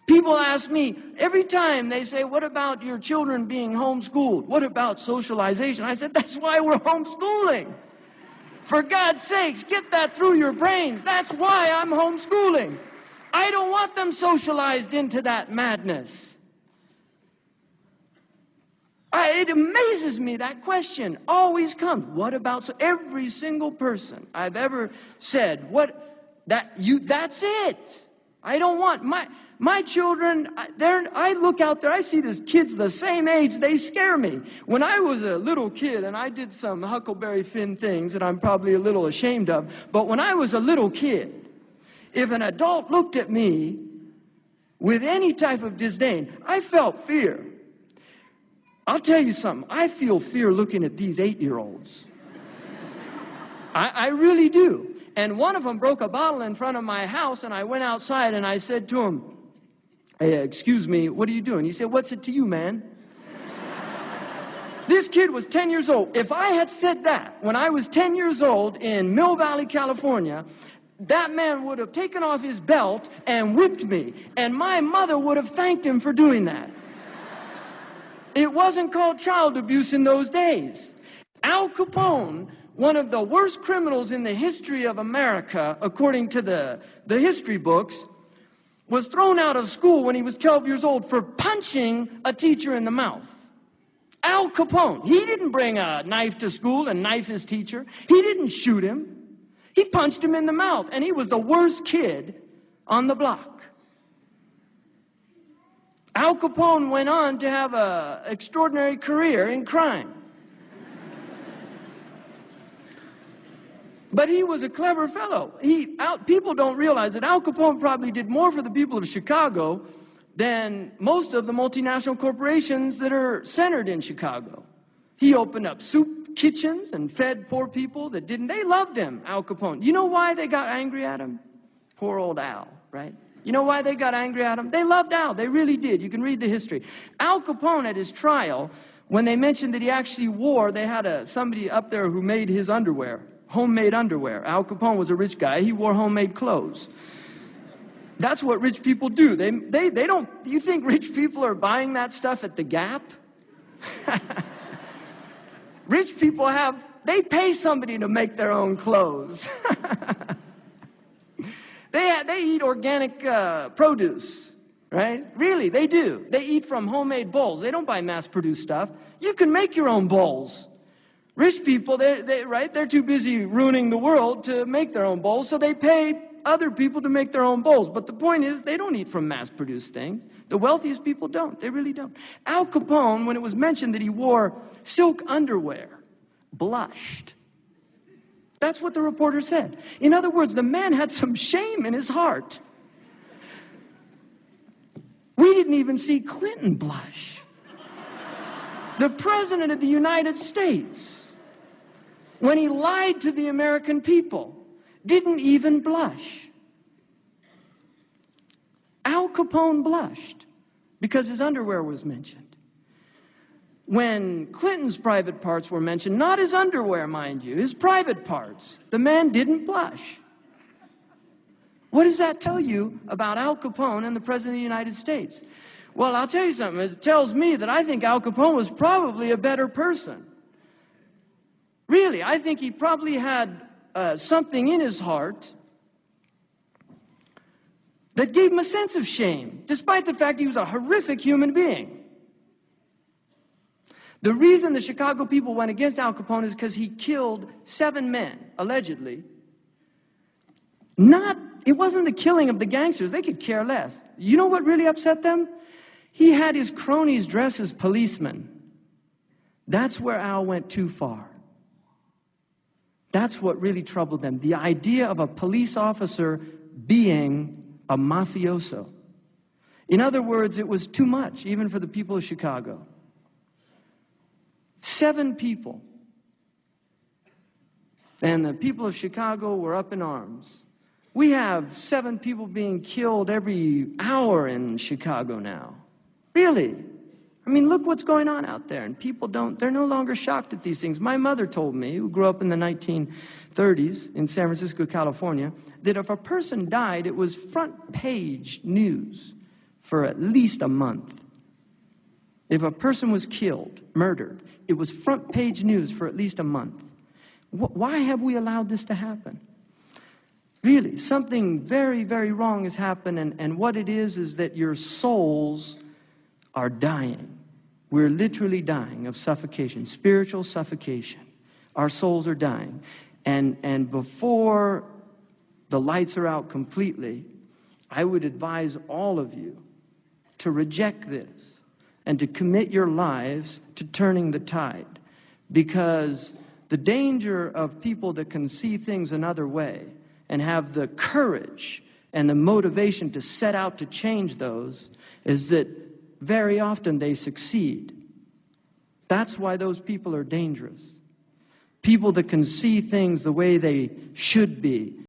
People ask me, every time they say, what about your children being homeschooled? What about socialization? I said, that's why we're homeschooling. For God's sakes, get that through your brains. That's why I'm homeschooling. I don't want them socialized into that madness. It amazes me, that question always comes. What about, so every single person I've ever said, that's it. I don't want, my children, I look out there, I see these kids the same age, they scare me. When I was a little kid, and I did some Huckleberry Finn things that I'm probably a little ashamed of, but when I was a little kid, if an adult looked at me with any type of disdain, I felt fear. I'll tell you something, I feel fear looking at these 8-year-olds. I really do. And one of them broke a bottle in front of my house, and I went outside and I said to him, hey, excuse me, what are you doing? He said, what's it to you, man? This kid was 10 years old. If I had said that when I was 10 years old in Mill Valley, California, that man would have taken off his belt and whipped me, and my mother would have thanked him for doing that. It wasn't called child abuse in those days. Al Capone, one of the worst criminals in the history of America, according to the history books, was thrown out of school when he was 12 years old for punching a teacher in the mouth. Al Capone, he didn't bring a knife to school and knife his teacher. He didn't shoot him. He punched him in the mouth, and he was the worst kid on the block. Al Capone went on to have an extraordinary career in crime. But he was a clever fellow. People don't realize that Al Capone probably did more for the people of Chicago than most of the multinational corporations that are centered in Chicago. He opened up soup kitchens and fed poor people that didn't. They loved him, Al Capone. You know why they got angry at him? Poor old Al, right? You know why they got angry at him? They loved Al. They really did. You can read the history. Al Capone at his trial, when they mentioned that he actually wore, they had somebody up there who made his underwear. Homemade underwear. Al Capone was a rich guy. He wore homemade clothes. That's what rich people do. They don't, you think rich people are buying that stuff at the Gap? Rich people they pay somebody to make their own clothes. They eat organic produce, right? Really, they do. They eat from homemade bowls. They don't buy mass-produced stuff. You can make your own bowls. Rich people, they're too busy ruining the world to make their own bowls, so they pay other people to make their own bowls. But the point is, they don't eat from mass-produced things. The wealthiest people don't. They really don't. Al Capone, when it was mentioned that he wore silk underwear, blushed. That's what the reporter said. In other words, the man had some shame in his heart. We didn't even see Clinton blush. The President of the United States, when he lied to the American people, didn't even blush. Al Capone blushed because his underwear was mentioned. When Clinton's private parts were mentioned, not his underwear, mind you, his private parts, the man didn't blush. What does that tell you about Al Capone and the President of the United States? Well, I'll tell you something. It tells me that I think Al Capone was probably a better person. Really, I think he probably had something in his heart that gave him a sense of shame, despite the fact he was a horrific human being. The reason the Chicago people went against Al Capone is because he killed 7 men, allegedly. It wasn't the killing of the gangsters. They could care less. You know what really upset them? He had his cronies dress as policemen. That's where Al went too far. That's what really troubled them. The idea of a police officer being a mafioso. In other words, it was too much, even for the people of Chicago. 7 people. And the people of Chicago were up in arms. We have 7 people being killed every hour in Chicago now. Really? I mean, look what's going on out there. And people they're no longer shocked at these things. My mother told me, who grew up in the 1930s in San Francisco, California, that if a person died, it was front page news for at least a month. If a person was killed, murdered, it was front page news for at least a month. Why have we allowed this to happen? Really, something very, very wrong has happened, and what it is that your souls are dying. We're literally dying of suffocation, spiritual suffocation. Our souls are dying. And before the lights are out completely, I would advise all of you to reject this and to commit your lives to turning the tide. Because the danger of people that can see things another way and have the courage and the motivation to set out to change those is that very often they succeed. That's why those people are dangerous. People that can see things the way they should be